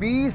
20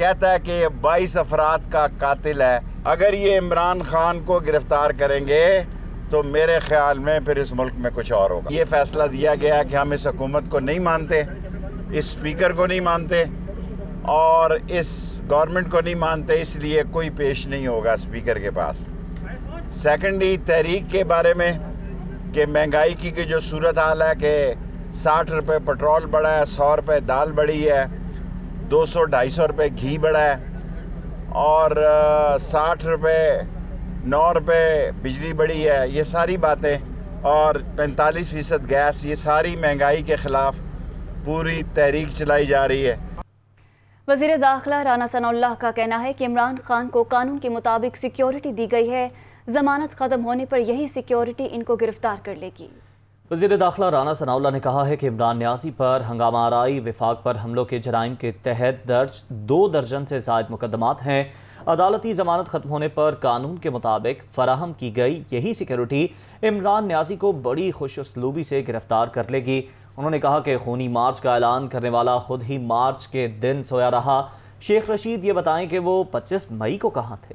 کہتا ہے کہ یہ 22 افراد کا قاتل ہے. اگر یہ عمران خان کو گرفتار کریں گے تو میرے خیال میں پھر اس ملک میں کچھ اور ہوگا. یہ فیصلہ دیا گیا کہ ہم اس حکومت کو نہیں مانتے, اس اسپیکر کو نہیں مانتے اور اس گورنمنٹ کو نہیں مانتے, اس لیے کوئی پیش نہیں ہوگا اسپیکر کے پاس. سیکنڈلی تحریک کے بارے میں کہ مہنگائی کی جو صورت حال ہے کہ 60 روپے پٹرول بڑھا ہے, 100 روپے دال بڑھی ہے, 200-250 روپے گھی بڑھا ہے اور 60 روپے 9 روپے بجلی بڑھی ہے. یہ ساری باتیں اور 45% گیس, یہ ساری مہنگائی کے خلاف پوری تحریک چلائی جا رہی ہے. وزیر داخلہ رانا ثناء اللہ کا کہنا ہے کہ عمران خان کو قانون کے مطابق سیکیورٹی دی گئی ہے, ضمانت ختم ہونے پر یہی سیکیورٹی ان کو گرفتار کر لے گی. وزیر داخلہ رانا ثناء اللہ نے کہا ہے کہ عمران نیازی پر ہنگامہ آرائی وفاق پر حملوں کے جرائم کے تحت درج 2 درجن سے زائد مقدمات ہیں. عدالتی ضمانت ختم ہونے پر قانون کے مطابق فراہم کی گئی یہی سیکیورٹی عمران نیازی کو بڑی خوش اسلوبی سے گرفتار کر لے گی. انہوں نے کہا کہ خونی مارچ کا اعلان کرنے والا خود ہی مارچ کے دن سویا رہا. شیخ رشید یہ بتائیں کہ وہ 25 مئی کو کہاں تھے.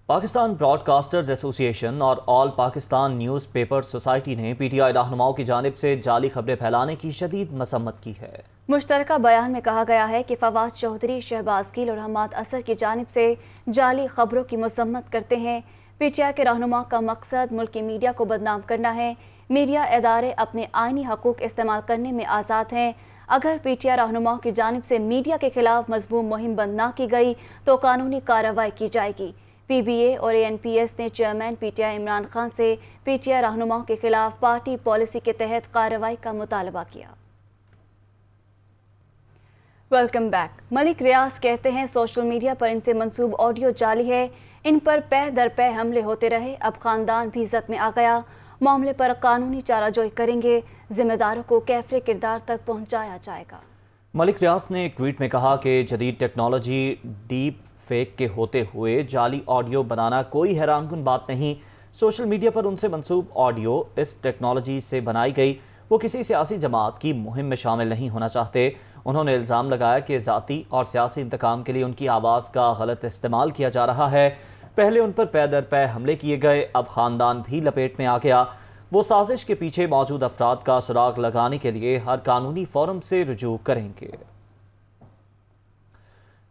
پاکستان براڈ کاسٹرز ایسوسی ایشن اور آل پاکستان نیوز پیپر سوسائٹی نے پی ٹی آئی رہنماؤں کی جانب سے جعلی خبریں پھیلانے کی شدید مذمت کی ہے. مشترکہ بیان میں کہا گیا ہے کہ فواد چودھری, شہباز گیل اور حماد اثر کی جانب سے جعلی خبروں کی مذمت کرتے ہیں. پی ٹی آئی کے رہنما کا مقصد ملکی میڈیا کو بدنام کرنا ہے. میڈیا ادارے اپنے آئینی حقوق استعمال کرنے میں آزاد ہیں. اگر پی ٹی آئی رہنماؤں کی جانب سے میڈیا کے خلاف مضموم مہم بند نہ کی گئی تو قانونی کارروائی کی جائے گی. پی بی اے اور اے این پی ایس نے chairman P T I Imran Khan سے پی ٹی آئی رہنماؤں کے خلاف پارٹی پالیسی کے تحت کارروائی کا مطالبہ کیا. Welcome back. ملک ریاض کہتے ہیں سوشل میڈیا پر ان سے منسوب آڈیو جعلی ہے. ان پر پہ در پہ حملے ہوتے رہے. اب خاندان بھی زد میں آ گیا. معاملے پر قانونی چارہ جوئی کریں گے. ذمہ داروں کو کیفر کردار تک پہنچایا جائے گا. ملک ریاض نے ایک ٹویٹ میں کہا کہ جدید ٹیکنالوجی ڈیپ فیک کے ہوتے ہوئے جعلی آڈیو بنانا کوئی حیران کن بات نہیں. سوشل میڈیا پر ان سے منسوب آڈیو اس ٹیکنالوجی سے بنائی گئی. وہ کسی سیاسی جماعت کی مہم میں شامل نہیں ہونا چاہتے. انہوں نے الزام لگایا کہ ذاتی اور سیاسی انتقام کے لیے ان کی آواز کا غلط استعمال کیا جا رہا ہے. پہلے ان پر پے در پے حملے کیے گئے, اب خاندان بھی لپیٹ میں آ گیا. وہ سازش کے پیچھے موجود افراد کا سراغ لگانے کے لیے ہر قانونی فورم سے رجوع کریں گے.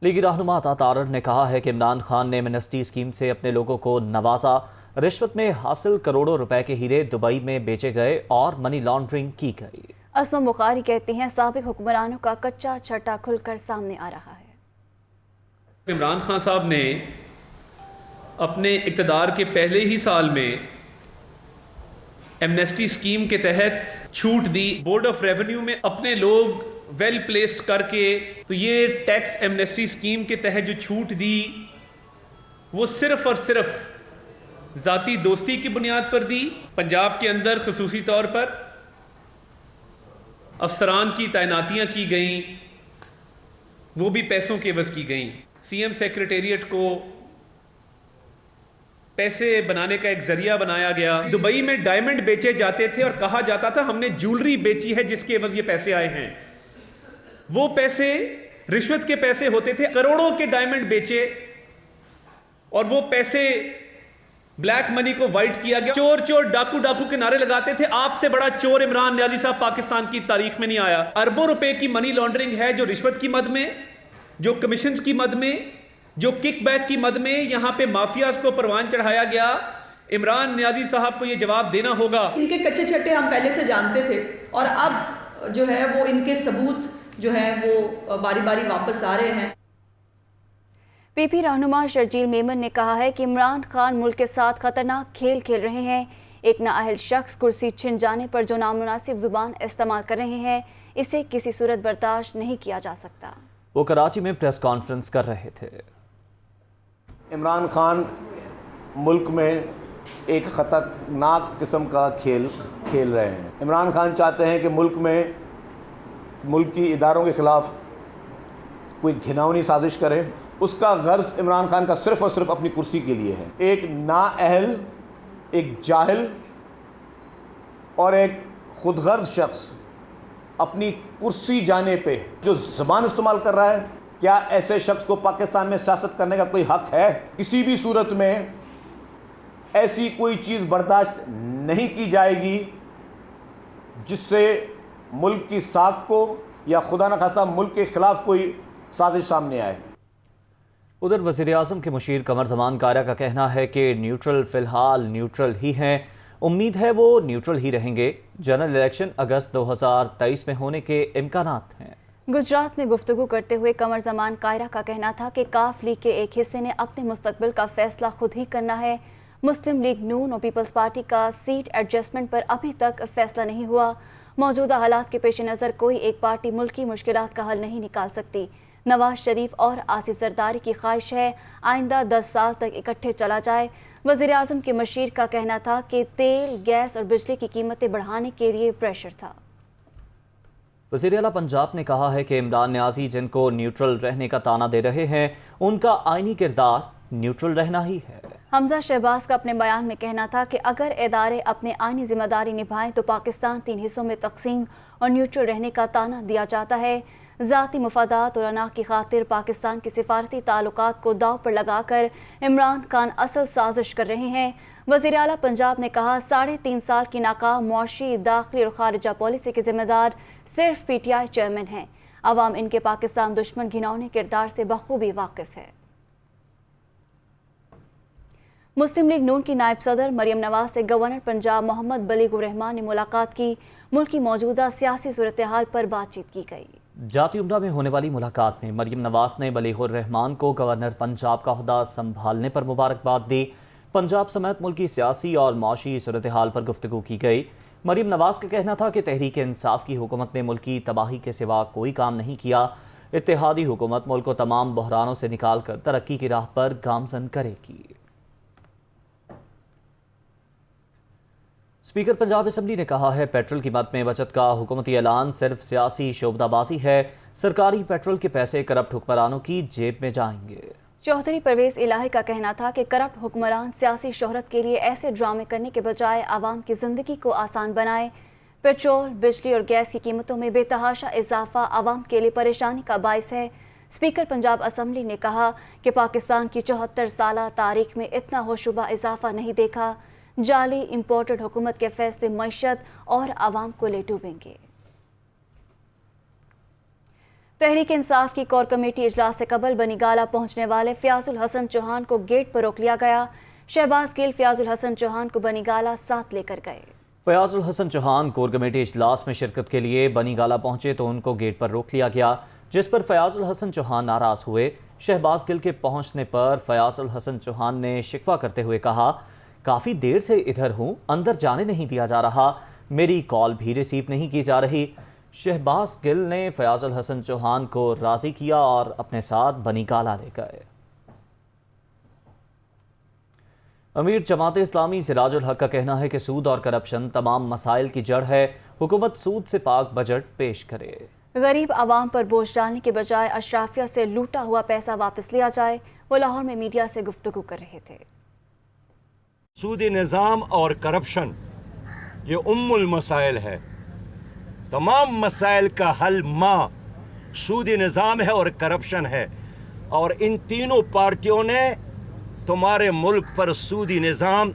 لیگی رہنما عطا تارڑ نے کہا ہے کہ عمران خان نے ایمنسٹی اسکیم سے اپنے لوگوں کو نوازا. رشوت میں حاصل کروڑوں روپے کے ہیرے دبئی میں بیچے گئے اور منی لانڈرنگ کی گئی. اسما بخاری کہتے ہیں سابق حکمرانوں کا کچا چھٹا کھل کر سامنے آ رہا ہے. عمران خان صاحب نے اپنے اقتدار کے پہلے ہی سال میں ایمنسٹی اسکیم کے تحت چھوٹ دی. بورڈ آف ریونیو میں اپنے لوگ ویل پلیسڈ کر کے, تو یہ ٹیکس ایمنسٹی اسکیم کے تحت جو چھوٹ دی وہ صرف اور صرف ذاتی دوستی کی بنیاد پر دی. پنجاب کے اندر خصوصی طور پر افسران کی تعیناتیاں کی گئیں, وہ بھی پیسوں کے عوض کی گئیں. سی ایم سیکریٹریٹ کو پیسے بنانے کا ایک ذریعہ بنایا گیا. دبئی میں ڈائمنڈ بیچے جاتے تھے اور کہا جاتا تھا ہم نے جولری بیچی ہے جس کے عوض یہ پیسے آئے ہیں. وہ پیسے رشوت کے پیسے ہوتے تھے. کروڑوں کے ڈائمنڈ بیچے اور وہ پیسے بلیک منی کو وائٹ کیا گیا. چور چور ڈاکو ڈاکو کے نعرے لگاتے تھے. آپ سے بڑا چور عمران نیازی صاحب پاکستان کی تاریخ میں نہیں آیا. اربوں روپے کی منی لانڈرنگ ہے جو رشوت کی مد میں, جو کمیشنز کی مد میں, جو کک بیک کی مد میں یہاں پہ مافیاز کو پروان چڑھایا گیا. عمران نیازی صاحب کو یہ جواب دینا ہوگا. ان کے کچے چھٹے ہم پہلے سے جانتے تھے اور اب جو ہے وہ ان کے ثبوت جو ہے وہ باری باری واپس آ رہے ہیں. پی پی رہنما شرجیل میمن نے کہا ہے کہ عمران خان ملک کے ساتھ خطرناک کھیل کھیل رہے ہیں. ایک نااہل شخص کرسی چھن جانے پر جو نامناسب زبان استعمال کر رہے ہیں اسے کسی صورت برداشت نہیں کیا جا سکتا. وہ کراچی میں پریس کانفرنس کر رہے تھے. عمران خان ملک میں ایک خطرناک قسم کا کھیل کھیل رہے ہیں. عمران خان چاہتے ہیں کہ ملک میں ملکی اداروں کے خلاف کوئی گھناؤنی سازش کرے. اس کا غرض عمران خان کا صرف اور صرف اپنی کرسی کے لیے ہے. ایک نااہل, ایک جاہل اور ایک خود غرض شخص اپنی کرسی جانے پہ جو زبان استعمال کر رہا ہے، کیا ایسے شخص کو پاکستان میں سیاست کرنے کا کوئی حق ہے؟ کسی بھی صورت میں ایسی کوئی چیز برداشت نہیں کی جائے گی جس سے ملک کی ساکھ کو یا خدا نخواستہ ملک کے خلاف کوئی سازش سامنے آئے۔ ادھر وزیر اعظم کے مشیر قمر زمان کائرہ کا کہنا ہے کہ نیوٹرل فی الحال نیوٹرل ہی ہیں، امید ہے وہ نیوٹرل ہی رہیں گے، جنرل الیکشن اگست 2023 میں ہونے کے امکانات ہیں۔ گجرات میں گفتگو کرتے ہوئے قمر زمان کائرہ کا کہنا تھا کہ کاف لیگ کے ایک حصے نے اپنے مستقبل کا فیصلہ خود ہی کرنا ہے۔ مسلم لیگ نون اور پیپلز پارٹی کا سیٹ ایڈجسٹمنٹ پر ابھی تک فیصلہ نہیں ہوا۔ موجودہ حالات کے پیش نظر کوئی ایک پارٹی ملکی مشکلات کا حل نہیں نکال سکتی۔ نواز شریف اور آصف زرداری کی خواہش ہے آئندہ 10 سال تک اکٹھے چلا جائے۔ وزیر اعظم کے مشیر کا کہنا تھا کہ تیل، گیس اور بجلی کی قیمتیں بڑھانے کے لیے پریشر تھا۔ وزیر اعلیٰ پنجاب نے کہا ہے کہ عمران نیازی جن کو نیوٹرل رہنے کا طعنہ دے رہے ہیں، ان کا آئینی کردار نیوٹرل رہنا ہی ہے۔ حمزہ شہباز کا اپنے بیان میں کہنا تھا کہ اگر ادارے اپنے آئینی ذمہ داری نبھائیں تو پاکستان 3 حصوں میں تقسیم اور نیوٹرل رہنے کا طعنہ دیا جاتا ہے۔ ذاتی مفادات اور انا کی خاطر پاکستان کے سفارتی تعلقات کو داؤ پر لگا کر عمران خان اصل سازش کر رہے ہیں۔ وزیر اعلیٰ پنجاب نے کہا 3.5 سال کی ناکام معاشی، داخلی اور خارجہ پالیسی کے ذمہ دار صرف پی ٹی آئی چیئرمین ہیں۔ عوام ان کے پاکستان دشمن گھناؤنے کردار سے بخوبی واقف ہے۔ مسلم لیگ نون کی نائب صدر مریم نواز سے گورنر پنجاب محمد بلیغ الرحمان نے ملاقات کی۔ ملک کی موجودہ سیاسی صورتحال پر بات چیت کی گئی۔ جاتی عمرہ میں ہونے والی ملاقات میں مریم نواز نے بلیغ الرحمان کو گورنر پنجاب کا عہدہ سنبھالنے پر مبارکباد دی۔ پنجاب سمیت ملکی سیاسی اور معاشی صورتحال پر گفتگو کی گئی۔ مریم نواز کا کہنا تھا کہ تحریک انصاف کی حکومت نے ملکی تباہی کے سوا کوئی کام نہیں کیا۔ اتحادی حکومت ملک کو تمام بحرانوں سے نکال کر ترقی کی راہ پر گامزن کرے گی۔ اسپیکر پنجاب اسمبلی نے کہا ہے پیٹرول قیمت میں بچت کا حکومتی اعلان صرف سیاسی شعبدہ بازی ہے، سرکاری پیٹرول کے پیسے کرپٹ حکمرانوں کی جیب میں جائیں گے۔ چوہدری پرویز الہی کا کہنا تھا کہ کرپٹ حکمران سیاسی شہرت کے لیے ایسے ڈرامے کرنے کے بجائے عوام کی زندگی کو آسان بنائے۔ پیٹرول، بجلی اور گیس کی قیمتوں میں بے تحاشا اضافہ عوام کے لیے پریشانی کا باعث ہے۔ اسپیکر پنجاب اسمبلی نے کہا کہ پاکستان کی 74 سالہ تاریخ میں اتنا ہوشربا اضافہ نہیں دیکھا۔ جعلی امپورٹڈ حکومت کے فیصلے معیشت اور عوام کو لے ڈوبیں گے۔ تحریک انصاف کی کور کمیٹی اجلاس سے قبل بنی گالہ پہنچنے والے فیاض الحسن چوہان کو گیٹ پر روک لیا گیا۔ شہباز گل فیاض الحسن چوہان کو بنی گالہ ساتھ لے کر گئے۔ فیاض الحسن چوہان کور کمیٹی اجلاس میں شرکت کے لیے بنی گالہ پہنچے تو ان کو گیٹ پر روک لیا گیا، جس پر فیاض الحسن چوہان ناراض ہوئے۔ شہباز گل کے پہنچنے پر فیاض الحسن چوہان نے شکوہ کرتے ہوئے کہا کافی دیر سے ادھر ہوں، اندر جانے نہیں دیا جا رہا، میری کال بھی ریسیو نہیں کی جا رہی۔ شہباز گل نے فیاض الحسن چوہان کو راضی کیا اور اپنے ساتھ بنی گالہ لے گئے۔ امیر جماعت اسلامی سراج الحق کا کہنا ہے کہ سود اور کرپشن تمام مسائل کی جڑ ہے، حکومت سود سے پاک بجٹ پیش کرے۔ غریب عوام پر بوجھ ڈالنے کے بجائے اشرافیہ سے لوٹا ہوا پیسہ واپس لیا جائے۔ وہ لاہور میں میڈیا سے گفتگو کر رہے تھے۔ سودی نظام اور کرپشن یہ المسائل ہے، تمام مسائل کا حل سودی نظام ہے اور کرپشن ہے، اور ان تینوں پارٹیوں نے تمہارے ملک پر سودی نظام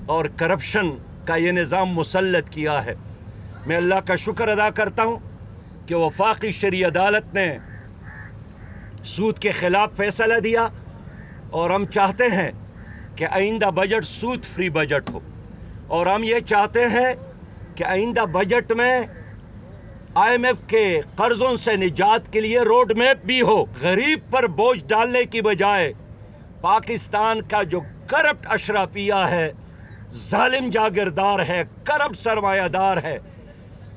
اور کرپشن کا یہ نظام مسلط کیا ہے۔ میں اللہ کا شکر ادا کرتا ہوں کہ وفاقی شرعی عدالت نے سود کے خلاف فیصلہ دیا، اور ہم چاہتے ہیں کہ آئندہ بجٹ سود فری بجٹ ہو، اور ہم یہ چاہتے ہیں کہ آئندہ بجٹ میں آئی ایم ایف کے قرضوں سے نجات کے لیے روڈ میپ بھی ہو۔ غریب پر بوجھ ڈالنے کی بجائے پاکستان کا جو کرپٹ اشرافیہ ہے، ظالم جاگیردار ہے، کرپٹ سرمایہ دار ہے،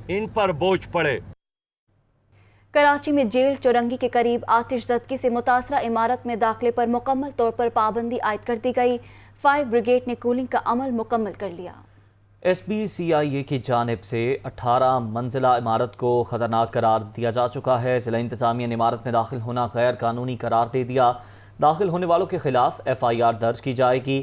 ان پر بوجھ پڑے۔ کراچی میں جیل چورنگی کے قریب آتش زدگی سے متاثرہ عمارت میں داخلے پر مکمل طور پر پابندی عائد کر دی گئی۔ فائر بریگیڈ نے کولنگ کا عمل مکمل کر لیا۔ ایس بی سی آئی اے کی جانب سے 18 منزلہ عمارت کو خطرناک قرار دیا جا چکا ہے۔ ضلع انتظامیہ نے عمارت میں داخل ہونا غیر قانونی قرار دے دیا۔ داخل ہونے والوں کے خلاف ایف آئی آر درج کی جائے گی۔